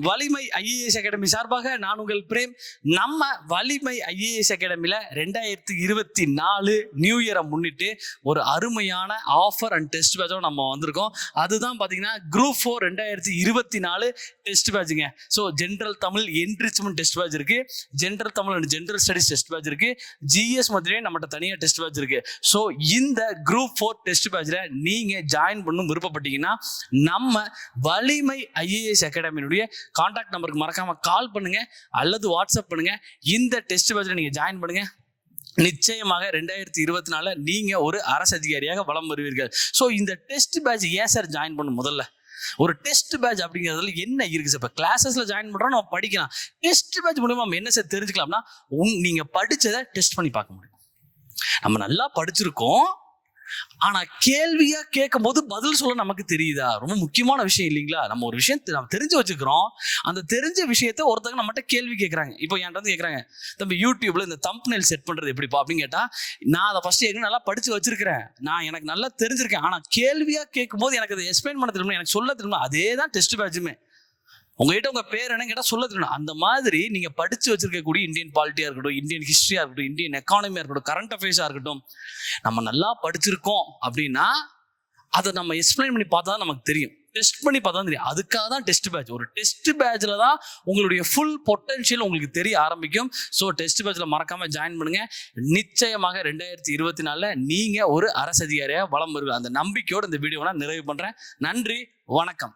வலிமை IAS academy சார்பாக நான் உங்கள் பிரேம். நம்ம வலிமை ஐஏஎஸ் அகாடமியில் 2024 நியூ இயரை முன்னிட்டு ஒரு அருமையான ஆஃபர் அண்ட் டெஸ்ட் பேட்சோட நம்ம வந்திருக்கோம். அதுதான் பார்த்தீங்கன்னா குரூப் 4 2024 டெஸ்ட் பேட்சுங்க. So general Tamil enrichment test batch இருக்கு, general Tamil and general studies test batch இருக்கு, ஜிஎஸ் மாதிரியே நம்மகிட்ட தனியாக டெஸ்ட் பேட்ச் இருக்கு. ஸோ இந்த குரூப் 4 டெஸ்ட் பேட்சில் நீங்கள் ஜாயின் பண்ணணும் விருப்பப்பட்டீங்கன்னா நம்ம வலிமை ஐஏஎஸ் அகாடமியினுடைய கான்டாக்ட் நம்பருக்கு மறக்காம கால் பண்ணுங்க அல்லது வாட்ஸ்அப் பண்ணுங்க. இந்த டெஸ்ட் பேட்ச்ல நீங்க ஜாயின் பண்ணுங்க. நிச்சயமாக 2024 நீங்க ஒரு அரசு அதிகாரியாக வலம் வருவீர்கள். ஸோ இந்த டெஸ்ட் பேட்ச் ஏன் சார் ஜாயின் பண்ணும்? முதல்ல ஒரு டெஸ்ட் பேட்ச் அப்படிங்கிறதுல என்ன இருக்கு சார்? இப்போ கிளாஸஸ்ல ஜாயின் பண்றோம், நம்ம படிக்கலாம். டெஸ்ட் பேட்ச் மூலமா நம்ம என்ன சார் தெரிஞ்சுக்கலாம்னா, நீங்க படிச்சதை டெஸ்ட் பண்ணி பார்க்க முடியும். நம்ம நல்லா படிச்சிருக்கோம், ஆனா கேள்வியா கேட்கும் போது பதில் சொல்ல நமக்கு தெரியுதா? ரொம்ப முக்கியமான விஷயம் இல்லைங்களா? நம்ம ஒரு விஷயம் நம்ம தெரிஞ்சு வச்சுக்கிறோம், அந்த தெரிஞ்ச விஷயத்த ஒருத்தங்க நம்மகிட்ட கேள்வி கேட்கறாங்க. இப்போ என்கிட்ட வந்து கேட்கறாங்க, தம்பி யூடியூப்ல இந்த தம்ப்நெயில் செட் பண்றது எப்படிப்பா அப்படின்னு கேட்டா, நான் அதை ஃபர்ஸ்ட் ஏற்கனவே நல்லா படிச்சு வச்சிருக்கிறேன், நான் எனக்கு நல்லா தெரிஞ்சிருக்கேன். ஆனா கேள்வியா கேட்கும் போது எனக்கு அதை எக்ஸ்பிளைன் பண்ண தெரியுமா, எனக்கு சொல்ல தெரியுமா? அதே தான் டெஸ்ட் பேட்சுமே. உங்ககிட்ட உங்க பேர் என்ன கேட்டா சொல்ல தெரியணும். அந்த மாதிரி நீங்க படிச்சு வச்சிருக்கக்கூடிய இந்தியன் பாலிட்டியா இருக்கட்டும், இந்தியன் ஹிஸ்டரியா இருக்கட்டும், இந்தியன் எக்கானமியா இருக்கட்டும், கரண்ட் அஃபேர்ஸா இருக்கட்டும், நம்ம நல்லா படிச்சிருக்கோம் அப்படின்னா அதை நம்ம எக்ஸ்பிளைன் பண்ணி பார்த்தா தான் நமக்கு தெரியும், டெஸ்ட் பண்ணி பார்த்தா தான் தெரியும். அதுக்காக தான் டெஸ்ட் பேட்ச். ஒரு டெஸ்ட் பேட்ச்ல தான் உங்களுடைய ஃபுல் பொட்டன்ஷியல் உங்களுக்கு தெரிய ஆரம்பிக்கும். ஸோ டெஸ்ட் பேட்ச்ல மறக்காம ஜாயின் பண்ணுங்க. நிச்சயமாக 2024 நீங்க ஒரு அரசு அதிகாரியா வலம் வருவீங்க. அந்த நம்பிக்கையோட இந்த வீடியோ நான் நிறைவு பண்றேன். நன்றி, வணக்கம்.